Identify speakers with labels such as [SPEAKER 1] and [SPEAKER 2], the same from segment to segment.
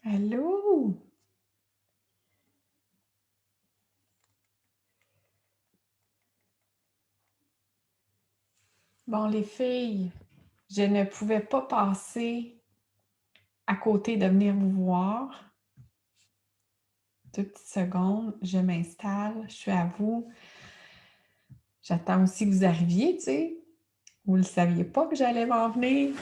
[SPEAKER 1] Allô? Bon, les filles, je ne pouvais pas passer à côté de venir vous voir. 2 petites secondes, je m'installe, je suis à vous. J'attends aussi que vous arriviez, tu sais. Vous ne le saviez pas que j'allais m'en venir.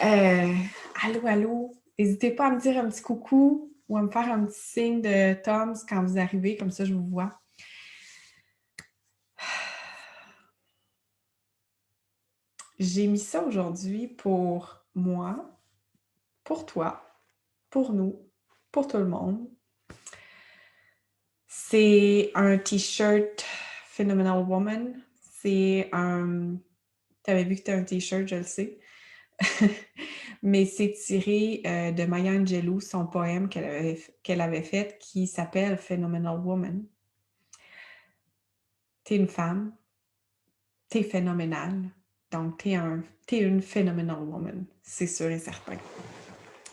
[SPEAKER 1] Euh, allô, allô? N'hésitez pas à me dire un petit coucou ou à me faire un petit signe de Tom's quand vous arrivez, comme ça je vous vois. J'ai mis ça aujourd'hui pour moi, pour toi, pour nous, pour tout le monde. C'est un t-shirt Phenomenal Woman. C'est un... T'avais vu que c'était un t-shirt, je le sais. Mais c'est tiré de Maya Angelou, son poème qu'elle avait fait qui s'appelle Phenomenal Woman. T'es une femme, t'es phénoménale. Donc, t'es une Phenomenal Woman, c'est sûr et certain.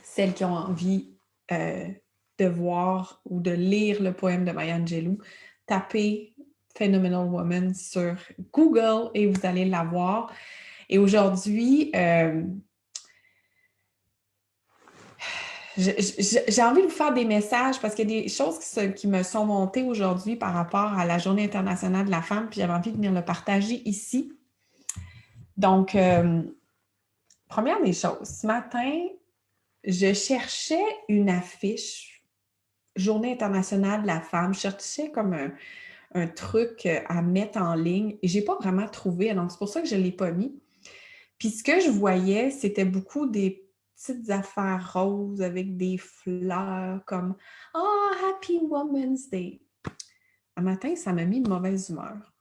[SPEAKER 1] Celles qui ont envie de voir ou de lire le poème de Maya Angelou, tapez Phenomenal Woman sur Google et vous allez la voir. Et aujourd'hui, j'ai envie de vous faire des messages parce qu'il y a des choses qui me sont montées aujourd'hui par rapport à la Journée internationale de la femme, puis j'avais envie de venir le partager ici. Donc, première des choses, ce matin, je cherchais une affiche Journée internationale de la femme. Je cherchais comme un truc à mettre en ligne et j'ai pas vraiment trouvé, donc c'est pour ça que je l'ai pas mis. Puis ce que je voyais, c'était beaucoup des petites affaires roses avec des fleurs comme « Oh, Happy Women's Day ». Un matin, ça m'a mis de mauvaise humeur.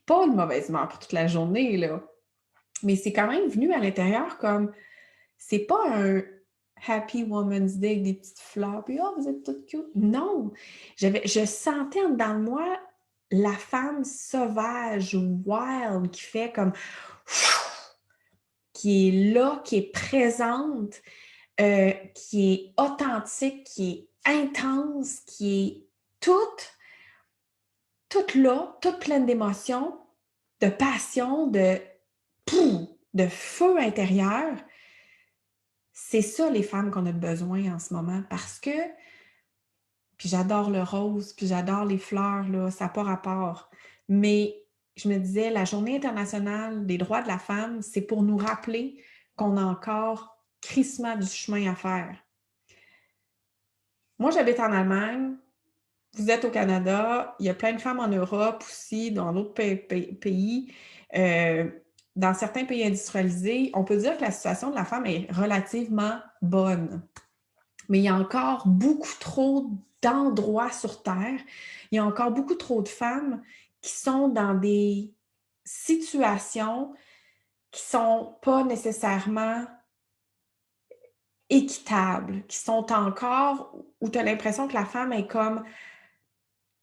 [SPEAKER 1] Pas de mauvaise humeur pour toute la journée, là. Mais c'est quand même venu à l'intérieur comme c'est pas un Happy Women's Day avec des petites fleurs, puis oh, vous êtes toutes cute. Non! Je sentais en dedans de moi la femme sauvage, wild, qui fait comme qui est là, qui est présente, qui est authentique, qui est intense, qui est toute là, toute pleine d'émotions, de passion, de feu intérieur. C'est ça, les femmes qu'on a besoin en ce moment parce que, puis j'adore le rose, puis j'adore les fleurs, là, ça n'a pas rapport. Mais je me disais, la Journée internationale des droits de la femme, c'est pour nous rappeler qu'on a encore crissement du chemin à faire. Moi, j'habite en Allemagne, vous êtes au Canada, il y a plein de femmes en Europe aussi, dans d'autres pays. Dans certains pays industrialisés, on peut dire que la situation de la femme est relativement bonne. Mais il y a encore beaucoup trop d'endroits sur Terre, il y a encore beaucoup trop de femmes qui sont dans des situations qui ne sont pas nécessairement équitables, qui sont encore où tu as l'impression que la femme est comme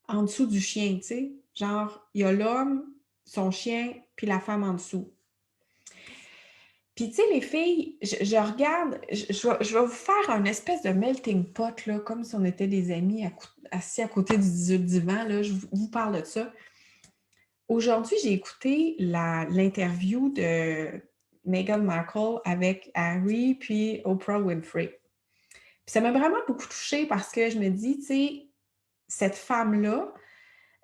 [SPEAKER 1] en dessous du chien, tu sais? Genre, il y a l'homme, son chien, puis la femme en dessous. Puis, tu sais, les filles, je regarde, je vais vous faire un espèce de melting pot, là, comme si on était des amis assis à côté du divan, là, je vous parle de ça. Aujourd'hui, j'ai écouté l'interview de Meghan Markle avec Harry puis Oprah Winfrey. Puis ça m'a vraiment beaucoup touchée parce que je me dis, tu sais, cette femme-là,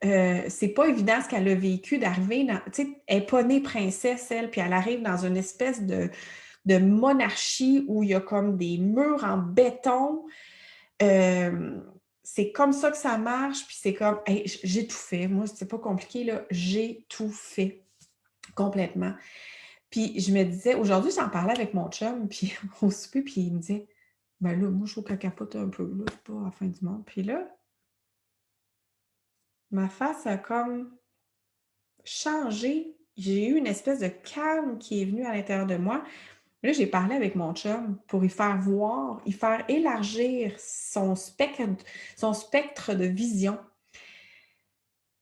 [SPEAKER 1] c'est pas évident ce qu'elle a vécu d'arriver dans, tu sais, elle n'est pas née princesse, elle, puis elle arrive dans une espèce de monarchie où il y a comme des murs en béton. C'est comme ça que ça marche, puis c'est comme, hey, j'ai tout fait. Moi, c'est pas compliqué, là. J'ai tout fait complètement. Puis je me disais, aujourd'hui, j'en parlais avec mon chum, puis au souper, puis il me disait, ben là, moi, je trouve qu'elle capote un peu, là, c'est pas la fin du monde. Puis là, ma face a comme changé. J'ai eu une espèce de calme qui est venu à l'intérieur de moi. Là, j'ai parlé avec mon chum pour y faire voir, y faire élargir son spectre de vision.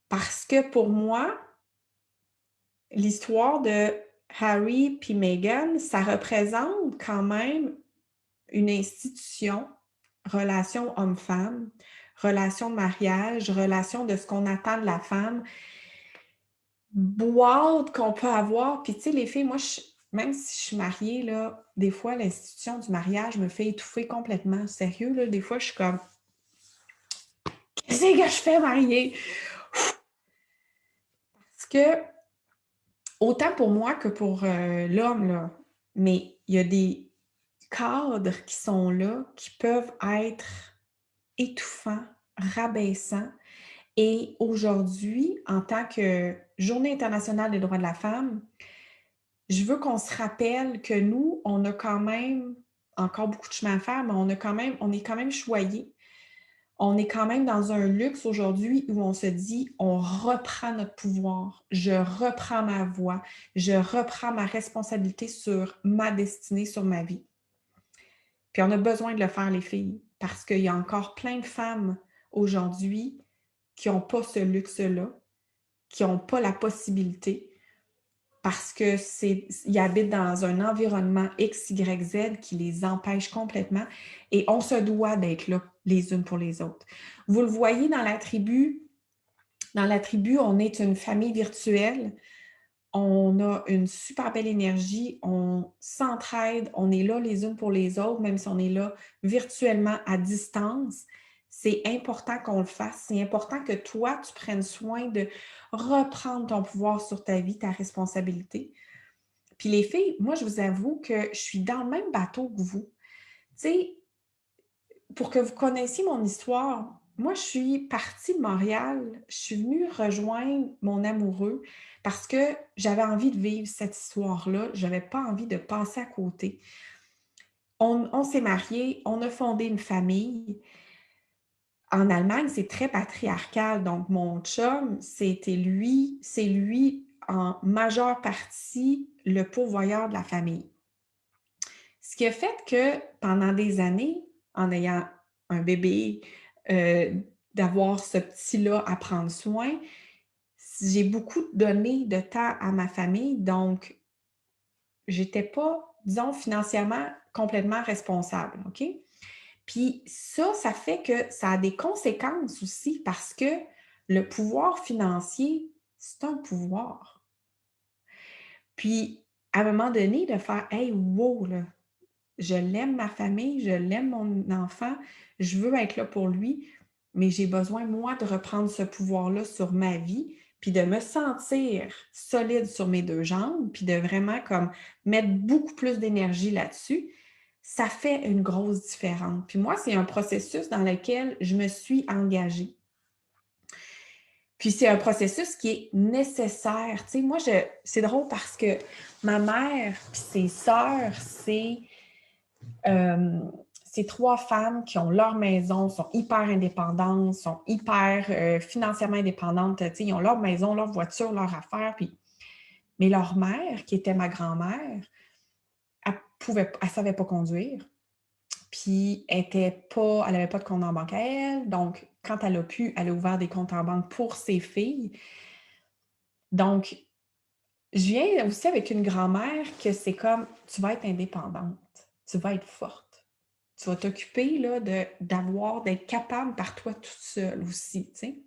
[SPEAKER 1] Parce que pour moi, l'histoire de Harry puis Meghan, ça représente quand même une institution, relation homme-femme, relation de mariage, relation de ce qu'on attend de la femme, boîte qu'on peut avoir. Puis tu sais, les filles, moi, même si je suis mariée, là, des fois, l'institution du mariage me fait étouffer complètement. Sérieux, là, des fois, je suis comme, qu'est-ce que je fais mariée? Parce que, autant pour moi que pour l'homme, là, mais il y a des cadres qui sont là, qui peuvent être étouffants, rabaissants. Et aujourd'hui, en tant que Journée internationale des droits de la femme, je veux qu'on se rappelle que nous, on a quand même encore beaucoup de chemin à faire, mais on est quand même choyés. On est quand même dans un luxe aujourd'hui où on se dit: «On reprend notre pouvoir, je reprends ma voix, je reprends ma responsabilité sur ma destinée, sur ma vie». Puis on a besoin de le faire, les filles, parce qu'il y a encore plein de femmes aujourd'hui qui n'ont pas ce luxe-là, qui n'ont pas la possibilité parce que ils habitent dans un environnement X, Y, Z qui les empêche complètement et on se doit d'être là les unes pour les autres. Vous le voyez dans la tribu, on est une famille virtuelle, on a une super belle énergie, on s'entraide, on est là les unes pour les autres, même si on est là virtuellement à distance. C'est important qu'on le fasse. C'est important que toi, tu prennes soin de reprendre ton pouvoir sur ta vie, ta responsabilité. Puis les filles, moi, je vous avoue que je suis dans le même bateau que vous. Tu sais, pour que vous connaissiez mon histoire, moi, je suis partie de Montréal, je suis venue rejoindre mon amoureux parce que j'avais envie de vivre cette histoire-là, je n'avais pas envie de passer à côté. On s'est mariés, on a fondé une famille. En Allemagne, c'est très patriarcal, donc mon chum, c'est lui en majeure partie le pourvoyeur de la famille. Ce qui a fait que pendant des années, en ayant un bébé, d'avoir ce petit-là à prendre soin, j'ai beaucoup donné de temps à ma famille, donc j'étais pas, disons, financièrement complètement responsable, OK? Puis ça fait que ça a des conséquences aussi parce que le pouvoir financier, c'est un pouvoir. Puis à un moment donné, de faire: «Hey, wow, là, je l'aime ma famille, je l'aime mon enfant, je veux être là pour lui, mais j'ai besoin, moi, de reprendre ce pouvoir-là sur ma vie, puis de me sentir solide sur mes 2 jambes, puis de vraiment comme mettre beaucoup plus d'énergie là-dessus». Ça fait une grosse différence. Puis moi, c'est un processus dans lequel je me suis engagée. Puis c'est un processus qui est nécessaire. Tu sais, moi, c'est drôle parce que ma mère puis ses sœurs, euh, c'est 3 femmes qui ont leur maison, sont hyper indépendantes, sont hyper financièrement indépendantes. Tu sais, ils ont leur maison, leur voiture, leur affaire. Puis... Mais leur mère, qui était ma grand-mère, elle savait pas conduire. Puis elle n'avait pas de compte en banque à elle. Donc, quand elle a pu, elle a ouvert des comptes en banque pour ses filles. Donc, je viens aussi avec une grand-mère que c'est comme, tu vas être indépendante, tu vas être forte. Tu vas t'occuper là, d'être capable par toi toute seule aussi, tu sais.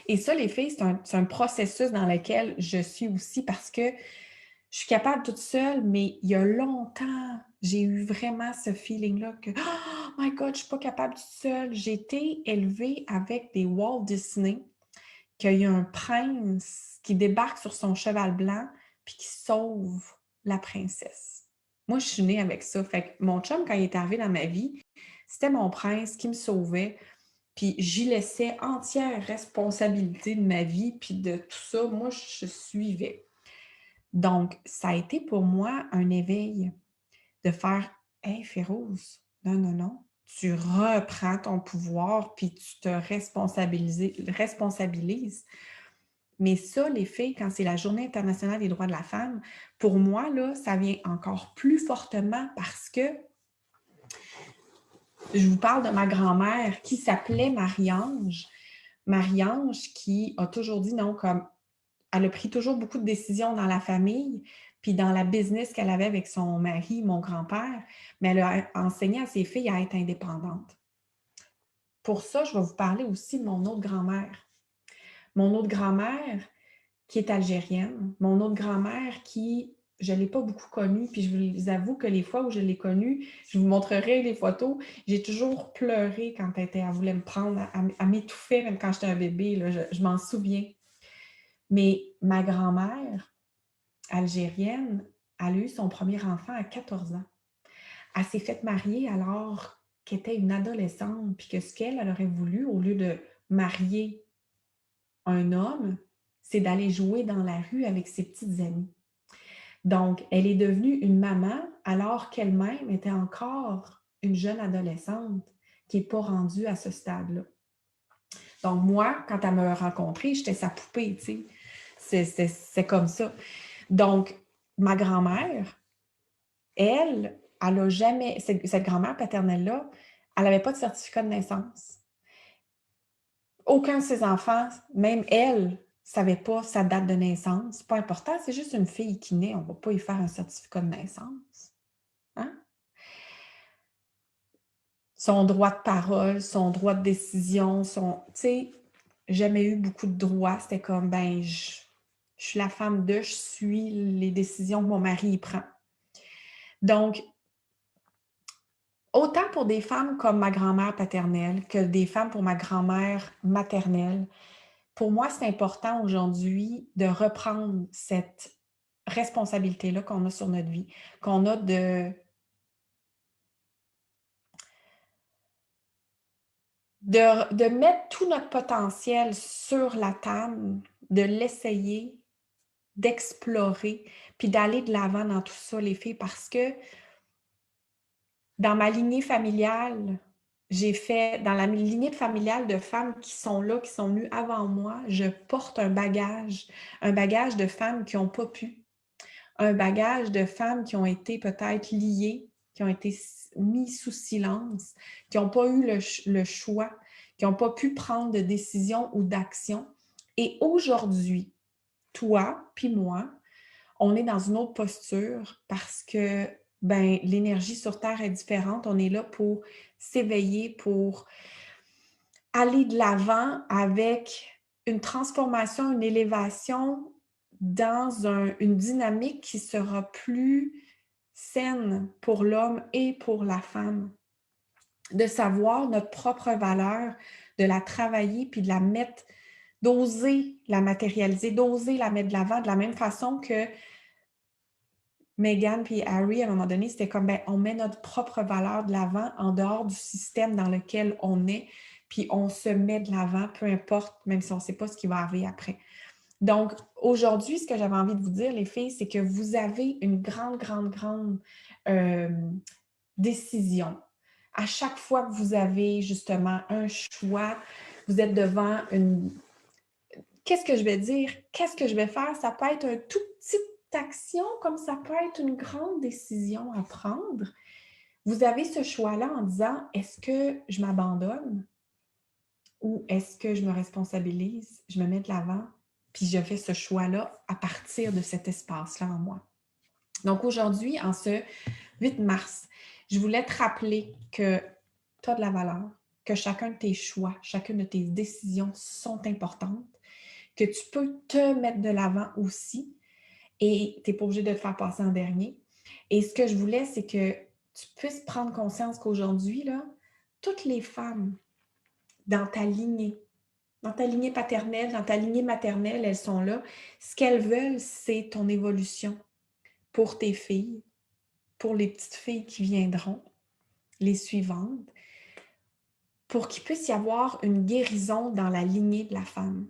[SPEAKER 1] Et ça, les filles, c'est un processus dans lequel je suis aussi parce que je suis capable toute seule, mais il y a longtemps, j'ai eu vraiment ce feeling-là que «Oh my God, je ne suis pas capable toute seule». J'ai été élevée avec des Walt Disney, qu'il y a un prince qui débarque sur son cheval blanc puis qui sauve la princesse. Moi, je suis née avec ça. Fait que mon chum, quand il est arrivé dans ma vie, c'était mon prince qui me sauvait. Puis j'y laissais entière responsabilité de ma vie, puis de tout ça. Moi, je suivais. Donc, ça a été pour moi un éveil de faire: «Hey Féroce, non, non, non, tu reprends ton pouvoir puis tu te responsabilises. Mais ça, les filles, quand c'est la Journée internationale des droits de la femme, pour moi, là, ça vient encore plus fortement parce que je vous parle de ma grand-mère qui s'appelait Marie-Ange. Marie-Ange qui a toujours dit non, comme elle a pris toujours beaucoup de décisions dans la famille, puis dans la business qu'elle avait avec son mari, mon grand-père, mais elle a enseigné à ses filles à être indépendantes. Pour ça, je vais vous parler aussi de mon autre grand-mère. Mon autre grand-mère qui est algérienne, mon autre grand-mère qui, je ne l'ai pas beaucoup connue, puis je vous avoue que les fois où je l'ai connue, je vous montrerai les photos, j'ai toujours pleuré quand elle voulait me prendre, à m'étouffer, même quand j'étais un bébé, là, je m'en souviens. Mais ma grand-mère, algérienne, elle a eu son premier enfant à 14 ans. Elle s'est faite marier alors qu'elle était une adolescente, puis que ce qu'elle aurait voulu, au lieu de marier un homme, c'est d'aller jouer dans la rue avec ses petites amies. Donc, elle est devenue une maman alors qu'elle-même était encore une jeune adolescente qui n'est pas rendue à ce stade-là. Donc, moi, quand elle m'a rencontrée, j'étais sa poupée, tu sais. C'est comme ça. Donc, ma grand-mère, elle a jamais, cette grand-mère paternelle-là, elle n'avait pas de certificat de naissance. Aucun de ses enfants, même elle, ne savait pas sa date de naissance. C'est pas important, c'est juste une fille qui naît. On ne va pas y faire un certificat de naissance. Hein? Son droit de parole, son droit de décision, tu sais, jamais eu beaucoup de droits. C'était comme, ben, je suis la femme de, je suis les décisions que mon mari y prend. Donc, autant pour des femmes comme ma grand-mère paternelle que des femmes pour ma grand-mère maternelle, pour moi, c'est important aujourd'hui de reprendre cette responsabilité-là qu'on a sur notre vie, qu'on a de mettre tout notre potentiel sur la table, de l'essayer, d'explorer, puis d'aller de l'avant dans tout ça, les filles, parce que dans ma lignée familiale, dans la lignée familiale de femmes qui sont là, qui sont venues avant moi, je porte un bagage de femmes qui n'ont pas pu, un bagage de femmes qui ont été peut-être liées, qui ont été mises sous silence, qui n'ont pas eu le choix, qui n'ont pas pu prendre de décision ou d'action. Et aujourd'hui, toi puis moi, on est dans une autre posture parce que l'énergie sur Terre est différente. On est là pour s'éveiller, pour aller de l'avant avec une transformation, une élévation dans une dynamique qui sera plus saine pour l'homme et pour la femme. De savoir notre propre valeur, de la travailler puis de la mettre, d'oser la matérialiser, d'oser la mettre de l'avant de la même façon que Meghan puis Harry, à un moment donné, c'était comme, on met notre propre valeur de l'avant en dehors du système dans lequel on est, puis on se met de l'avant, peu importe, même si on ne sait pas ce qui va arriver après. Donc, aujourd'hui, ce que j'avais envie de vous dire, les filles, c'est que vous avez une grande, grande, grande décision. À chaque fois que vous avez justement un choix, vous êtes devant une... Qu'est-ce que je vais dire? Qu'est-ce que je vais faire? Ça peut être un tout petit action comme ça peut être une grande décision à prendre. Vous avez ce choix-là en disant, est-ce que je m'abandonne ou est-ce que je me responsabilise, je me mets de l'avant, puis je fais ce choix-là à partir de cet espace-là en moi. Donc aujourd'hui, en ce 8 mars, je voulais te rappeler que tu as de la valeur, que chacun de tes choix, chacune de tes décisions sont importantes, que tu peux te mettre de l'avant aussi, et tu n'es pas obligé de te faire passer en dernier. Et ce que je voulais, c'est que tu puisses prendre conscience qu'aujourd'hui, là, toutes les femmes dans ta lignée paternelle, dans ta lignée maternelle, elles sont là. Ce qu'elles veulent, c'est ton évolution pour tes filles, pour les petites filles qui viendront, les suivantes, pour qu'il puisse y avoir une guérison dans la lignée de la femme.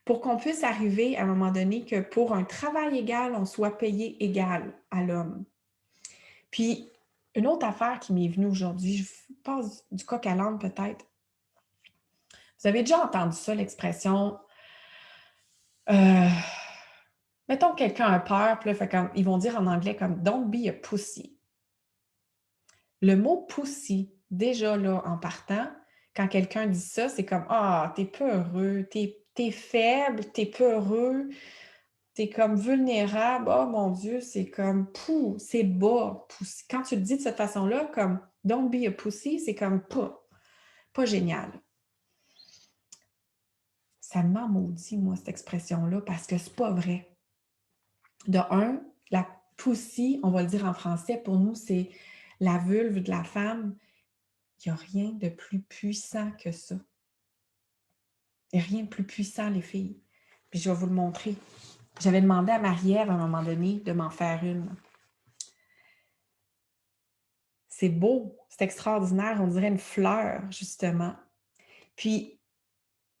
[SPEAKER 1] Pour qu'on puisse arriver à un moment donné que pour un travail égal, on soit payé égal à l'homme. Puis, une autre affaire qui m'est venue aujourd'hui, je passe du coq à l'âne peut-être. Vous avez déjà entendu ça, l'expression Euh, mettons que quelqu'un a peur, puis là, ils vont dire en anglais comme Don't be a pussy. Le mot pussy, déjà là, en partant, quand quelqu'un dit ça, c'est comme Ah, t'es peureux, t'es faible, t'es peureux, t'es comme vulnérable. Oh mon Dieu, c'est comme pou, c'est bas. Pussy. Quand tu le dis de cette façon-là, comme Don't be a pussy, c'est comme pas génial. Ça m'a maudit, moi, cette expression-là, parce que c'est pas vrai. De un, la pussy, on va le dire en français, pour nous, c'est la vulve de la femme. Il n'y a rien de plus puissant que ça. Il n'y a rien de plus puissant, les filles. Puis je vais vous le montrer. J'avais demandé à Marie-Ève, à un moment donné, de m'en faire une. C'est beau, c'est extraordinaire, on dirait une fleur, justement. Puis,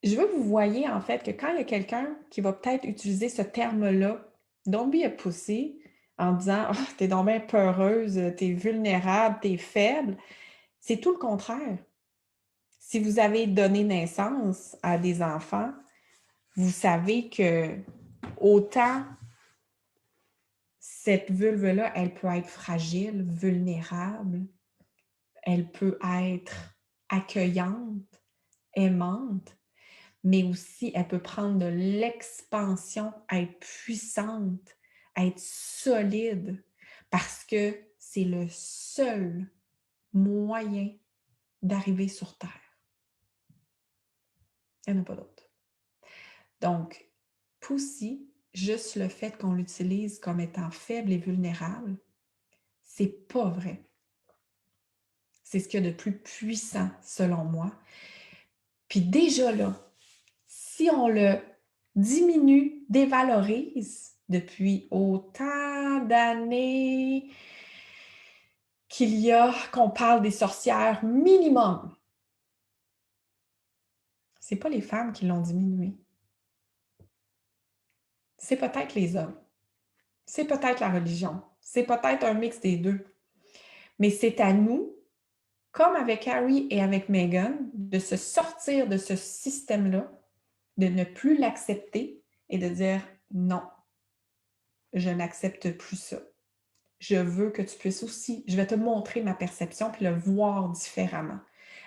[SPEAKER 1] je veux que vous voyez, en fait, que quand il y a quelqu'un qui va peut-être utiliser ce terme-là, don't be a pussy, en disant oh, t'es donc bien peureuse, t'es vulnérable, t'es faible, c'est tout le contraire. Si vous avez donné naissance à des enfants, vous savez que autant cette vulve-là, elle peut être fragile, vulnérable, elle peut être accueillante, aimante, mais aussi elle peut prendre de l'expansion, être puissante, être solide, parce que c'est le seul moyen d'arriver sur Terre. Il n'y en a pas d'autre. Donc, Pussy, juste le fait qu'on l'utilise comme étant faible et vulnérable, c'est pas vrai. C'est ce qu'il y a de plus puissant, selon moi. Puis déjà là, si on le diminue, dévalorise depuis autant d'années qu'il y a qu'on parle des sorcières minimum, c'est pas les femmes qui l'ont diminué. C'est peut-être les hommes. C'est peut-être la religion. C'est peut-être un mix des deux. Mais c'est à nous, comme avec Harry et avec Meghan, de se sortir de ce système-là, de ne plus l'accepter et de dire non, je n'accepte plus ça. Je veux que tu puisses aussi, je vais te montrer ma perception puis le voir différemment,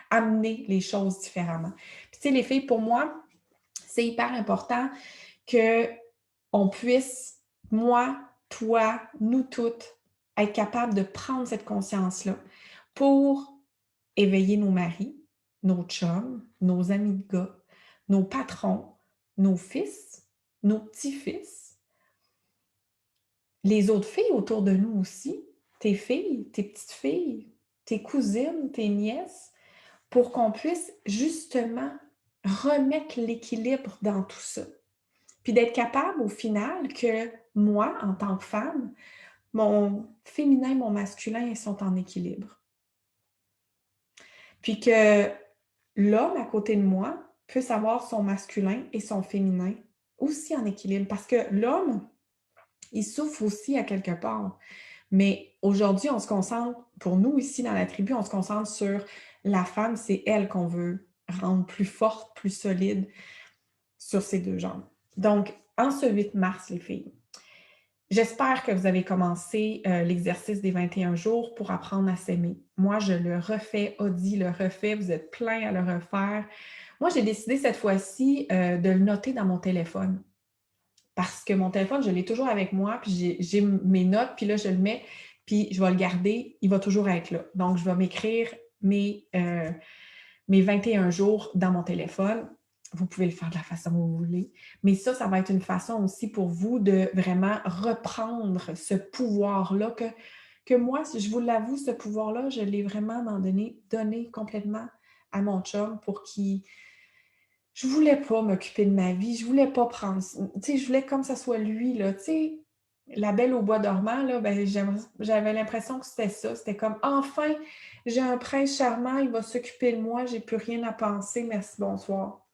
[SPEAKER 1] amener les choses différemment. Puis tu sais, les filles, pour moi, c'est hyper important qu'on puisse, moi, toi, nous toutes, être capables de prendre cette conscience-là pour éveiller nos maris, nos chums, nos amis de gars, nos patrons, nos fils, nos petits-fils, les autres filles autour de nous aussi, tes filles, tes petites filles, tes cousines, tes nièces, pour qu'on puisse justement remettre l'équilibre dans tout ça. Puis d'être capable au final que moi, en tant que femme, mon féminin et mon masculin sont en équilibre. Puis que l'homme à côté de moi puisse avoir son masculin et son féminin aussi en équilibre. Parce que l'homme, il souffre aussi à quelque part. Mais aujourd'hui, on se concentre, pour nous ici dans la tribu, on se concentre sur la femme, c'est elle qu'on veut rendre plus forte, plus solide sur ses deux jambes. Donc, en ce 8 mars, les filles, j'espère que vous avez commencé l'exercice des 21 jours pour apprendre à s'aimer. Moi, je le refais, Audie le refait, vous êtes plein à le refaire. Moi, j'ai décidé cette fois-ci de le noter dans mon téléphone. Parce que mon téléphone, je l'ai toujours avec moi, puis j'ai mes notes, puis là, je le mets, puis je vais le garder, il va toujours être là. Donc, je vais m'écrire mes 21 jours dans mon téléphone. Vous pouvez le faire de la façon que vous voulez. Mais ça va être une façon aussi pour vous de vraiment reprendre ce pouvoir-là que moi, si je vous l'avoue, ce pouvoir-là, je l'ai vraiment donné complètement à mon chum pour qu'il... Je voulais pas m'occuper de ma vie, je voulais pas prendre... Tu sais, je voulais comme ça soit lui, là, tu sais, la belle au bois dormant, là, ben, j'avais l'impression que c'était ça. C'était comme, enfin, j'ai un prince charmant, il va s'occuper de moi, j'ai plus rien à penser, merci, bonsoir.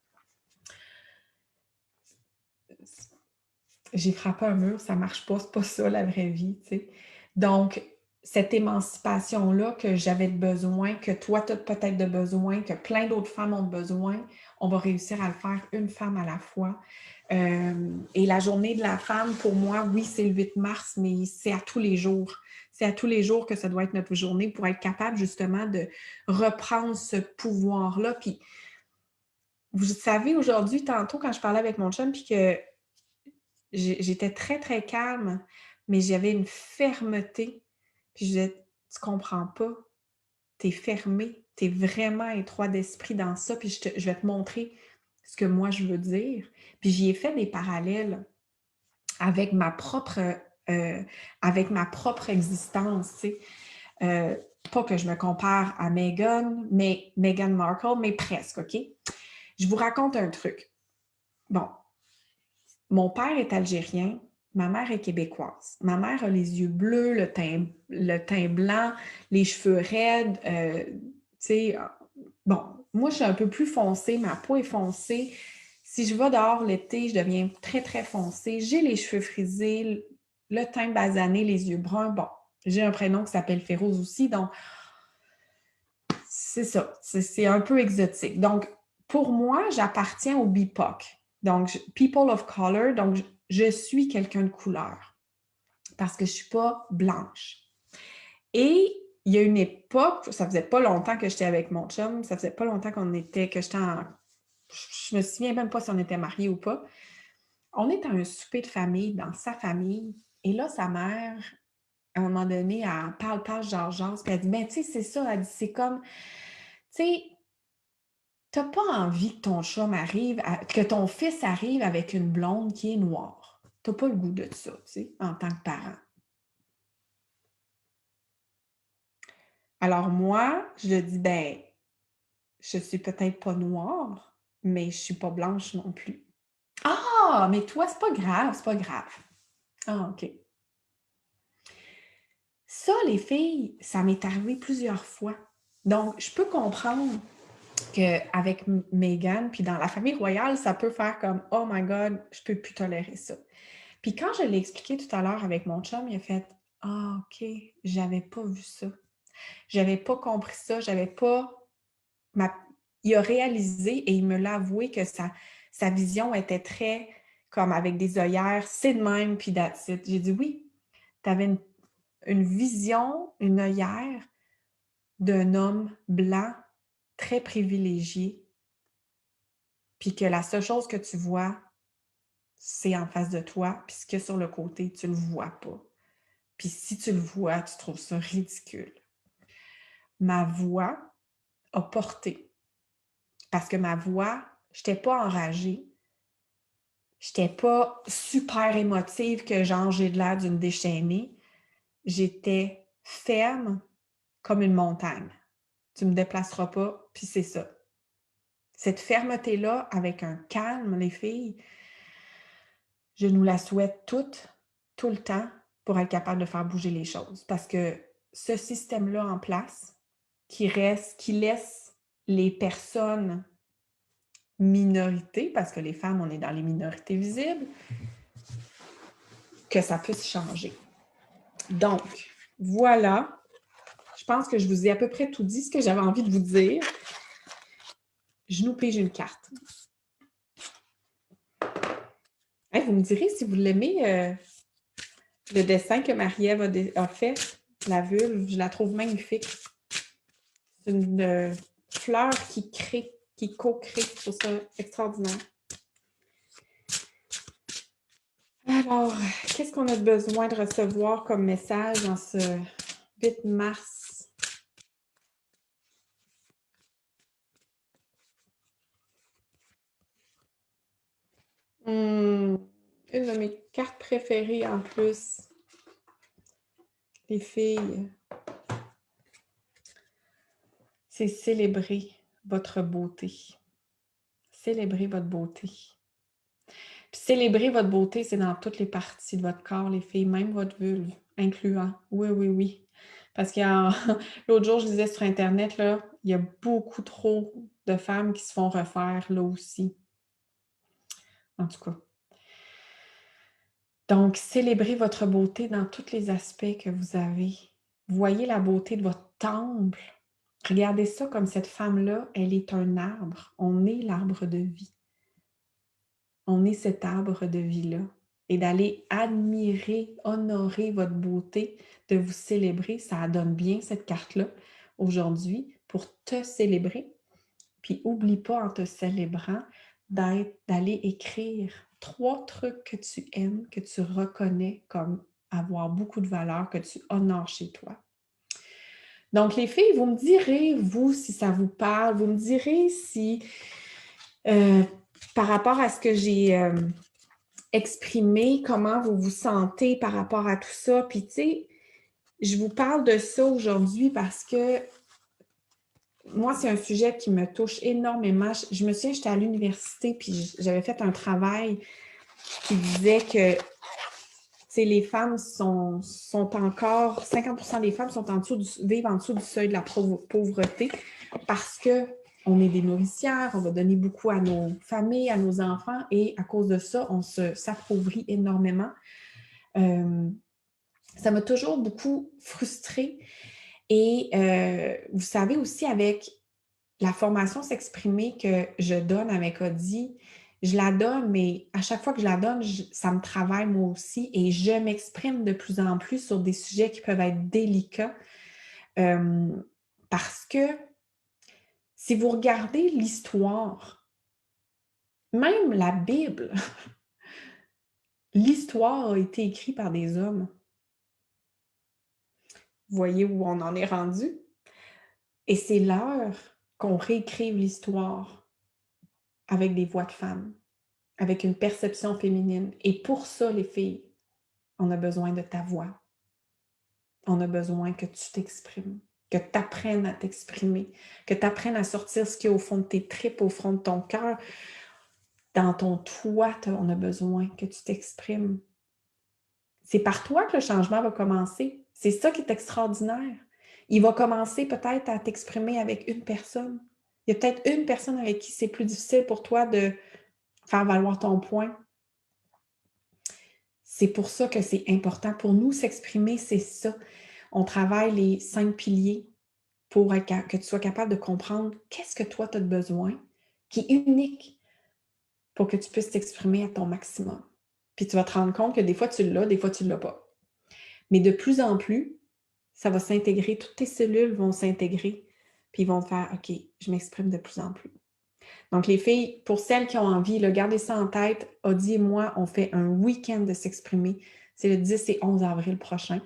[SPEAKER 1] J'ai frappé un mur, ça marche pas, c'est pas ça la vraie vie, tu sais. Donc, cette émancipation-là que j'avais besoin, que toi, tu as peut-être de besoin, que plein d'autres femmes ont besoin, on va réussir à le faire une femme à la fois. Et la journée de la femme, pour moi, oui, c'est le 8 mars, mais c'est à tous les jours. C'est à tous les jours que ça doit être notre journée pour être capable justement de reprendre ce pouvoir-là. Puis, vous savez, aujourd'hui, tantôt, quand je parlais avec mon chum, puis que j'étais très, très calme, mais j'avais une fermeté. Puis je disais, tu comprends pas, t'es fermé, t'es vraiment étroit d'esprit dans ça, puis je vais te montrer ce que moi je veux dire. Puis j'y ai fait des parallèles avec euh, avec ma propre existence, tu sais. Pas que je me compare à Meghan Markle, mais presque, OK? Je vous raconte un truc. Bon, mon père est algérien, ma mère est québécoise. Ma mère a les yeux bleus, le teint blanc, les cheveux raides, tu sais. Bon, moi, je suis un peu plus foncée, ma peau est foncée. Si je vais dehors l'été, je deviens très, très foncée. J'ai les cheveux frisés, le teint basané, les yeux bruns. Bon, j'ai un prénom qui s'appelle Féroze aussi, donc c'est ça. C'est un peu exotique. Donc, pour moi, j'appartiens au BIPOC. Donc, People of Color. Donc, je suis quelqu'un de couleur parce que je ne suis pas blanche. Et il y a une époque, ça faisait pas longtemps que j'étais avec mon chum, ça faisait pas longtemps que j'étais en... Je me souviens même pas si on était mariés ou pas. On est à un souper de famille, dans sa famille, et là, sa mère, à un moment donné, elle parle, jase, puis elle dit, ben, tu sais, c'est ça, elle dit, c'est comme, tu sais, t'as pas envie que ton chum arrive, que ton fils arrive avec une blonde qui est noire. T'as pas le goût de ça, tu sais, en tant que parent. Alors moi, je dis, ben, je suis peut-être pas noire, mais je suis pas blanche non plus. Ah, mais toi, c'est pas grave, c'est pas grave. Ah, OK. Ça, les filles, ça m'est arrivé plusieurs fois. Donc, je peux comprendre qu'avec Meghan, puis dans la famille royale, ça peut faire comme Oh my God, je peux plus tolérer ça. Puis quand je l'ai expliqué tout à l'heure avec mon chum, il a fait Ah, OK, j'avais pas vu ça. J'avais pas compris ça, j'avais pas. Il a réalisé et il me l'a avoué que sa vision était très comme avec des œillères, c'est de même, puis that's it. J'ai dit oui, tu avais une vision, une œillère d'un homme blanc très privilégié, puis que la seule chose que tu vois, c'est en face de toi, puis ce qu'il y a sur le côté, tu le vois pas. Puis si tu le vois, tu trouves ça ridicule. Ma voix a porté, parce que ma voix, je n'étais pas enragée, je n'étais pas super émotive que genre j'ai de l'air d'une déchaînée. J'étais ferme comme une montagne. Tu me déplaceras pas, puis c'est ça. Cette fermeté-là, avec un calme, les filles, je nous la souhaite toutes, tout le temps, pour être capable de faire bouger les choses. Parce que ce système-là en place, qui laisse les personnes minorités, parce que les femmes, on est dans les minorités visibles, que ça puisse changer. Donc, voilà. Je pense que je vous ai à peu près tout dit ce que j'avais envie de vous dire. Je nous pige une carte. Hey, vous me direz si vous l'aimez, le dessin que Marie-Ève a fait, la vulve, je la trouve magnifique. C'est une fleur qui crée, qui co-crée. Je trouve ça extraordinaire. Alors, qu'est-ce qu'on a besoin de recevoir comme message en ce 8 mars? Une de mes cartes préférées en plus. Les filles, c'est célébrer votre beauté. Célébrer votre beauté. Puis célébrer votre beauté, c'est dans toutes les parties de votre corps, les filles, même votre vulve, incluant. Oui, oui, oui. Parce que l'autre jour, je disais sur Internet, là, il y a beaucoup trop de femmes qui se font refaire là aussi. En tout cas. Donc, célébrez votre beauté dans tous les aspects que vous avez. Voyez la beauté de votre temple. Regardez ça comme cette femme-là, elle est un arbre. On est l'arbre de vie. on est cet arbre de vie-là et d'aller admirer, honorer votre beauté, de vous célébrer, ça donne bien cette carte-là aujourd'hui pour te célébrer. Puis oublie pas en te célébrant d'aller écrire 3 trucs que tu aimes, que tu reconnais comme avoir beaucoup de valeur, que tu honores chez toi. Donc les filles, vous me direz, vous, si ça vous parle, vous me direz si par rapport à ce que j'ai exprimé, comment vous vous sentez par rapport à tout ça. Puis tu sais, je vous parle de ça aujourd'hui parce que moi, c'est un sujet qui me touche énormément. Je me souviens, j'étais à l'université, puis j'avais fait un travail qui disait que les femmes sont encore, 50% des femmes sont vivent en dessous du seuil de la pauvreté parce qu'on est des nourricières, on va donner beaucoup à nos familles, à nos enfants, et à cause de ça, on s'appauvrit énormément. Ça m'a toujours beaucoup frustrée. Et vous savez aussi, avec la formation S'exprimer que je donne avec Audie, je la donne, mais à chaque fois que je la donne, ça me travaille moi aussi et je m'exprime de plus en plus sur des sujets qui peuvent être délicats parce que si vous regardez l'histoire, même la Bible, l'histoire a été écrite par des hommes. Vous voyez où on en est rendu? Et c'est l'heure qu'on réécrive l'histoire avec des voix de femmes, avec une perception féminine. Et pour ça, les filles, on a besoin de ta voix. On a besoin que tu t'exprimes, que tu apprennes à t'exprimer, que tu apprennes à sortir ce qui est au fond de tes tripes, au fond de ton cœur. Dans ton toi, on a besoin que tu t'exprimes. C'est par toi que le changement va commencer. C'est ça qui est extraordinaire. Il va commencer peut-être à t'exprimer avec une personne. Il y a peut-être une personne avec qui c'est plus difficile pour toi de faire valoir ton point. C'est pour ça que c'est important. Pour nous, s'exprimer, c'est ça. On travaille les 5 piliers pour que tu sois capable de comprendre qu'est-ce que toi, tu as de besoin, qui est unique pour que tu puisses t'exprimer à ton maximum. Puis tu vas te rendre compte que des fois, tu l'as, des fois, tu ne l'as pas. Mais de plus en plus, ça va s'intégrer, toutes tes cellules vont s'intégrer, puis ils vont te faire « OK, je m'exprime de plus en plus ». Donc, les filles, pour celles qui ont envie, là, gardez ça en tête. Audie et moi, on fait un week-end de s'exprimer. C'est le 10 et 11 avril prochain.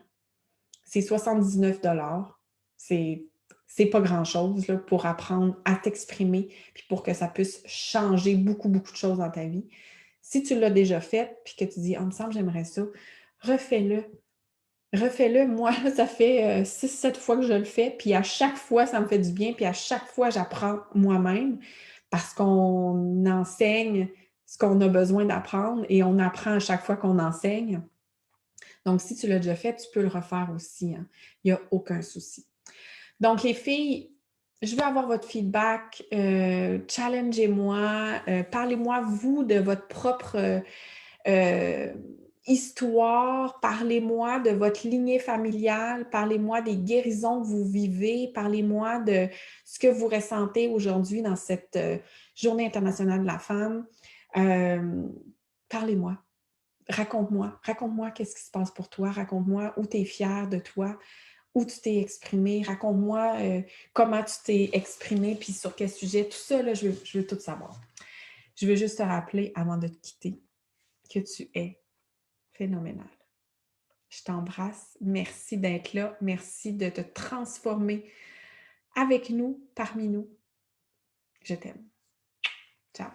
[SPEAKER 1] C'est 79 $. C'est pas grand-chose là, pour apprendre à t'exprimer puis pour que ça puisse changer beaucoup, beaucoup de choses dans ta vie. Si tu l'as déjà fait puis que tu dis « Ah, il me semble j'aimerais ça », refais-le. Refais-le. Moi, ça fait 6-7 fois que je le fais, puis à chaque fois, ça me fait du bien, puis à chaque fois, j'apprends moi-même parce qu'on enseigne ce qu'on a besoin d'apprendre et on apprend à chaque fois qu'on enseigne. Donc, si tu l'as déjà fait, tu peux le refaire aussi. Hein. Il n'y a aucun souci. Donc, les filles, je veux avoir votre feedback. Challengez-moi. Parlez-moi, vous, de votre propre histoire. Parlez-moi de votre lignée familiale. Parlez-moi des guérisons que vous vivez. Parlez-moi de ce que vous ressentez aujourd'hui dans cette Journée internationale de la femme. Parlez-moi. Raconte-moi qu'est-ce qui se passe pour toi, raconte-moi où tu es fière de toi, où tu t'es exprimé, raconte-moi comment tu t'es exprimé, puis sur quel sujet, tout ça, là, je veux tout savoir. Je veux juste te rappeler, avant de te quitter, que tu es phénoménal. Je t'embrasse, merci d'être là, merci de te transformer avec nous, parmi nous. Je t'aime. Ciao.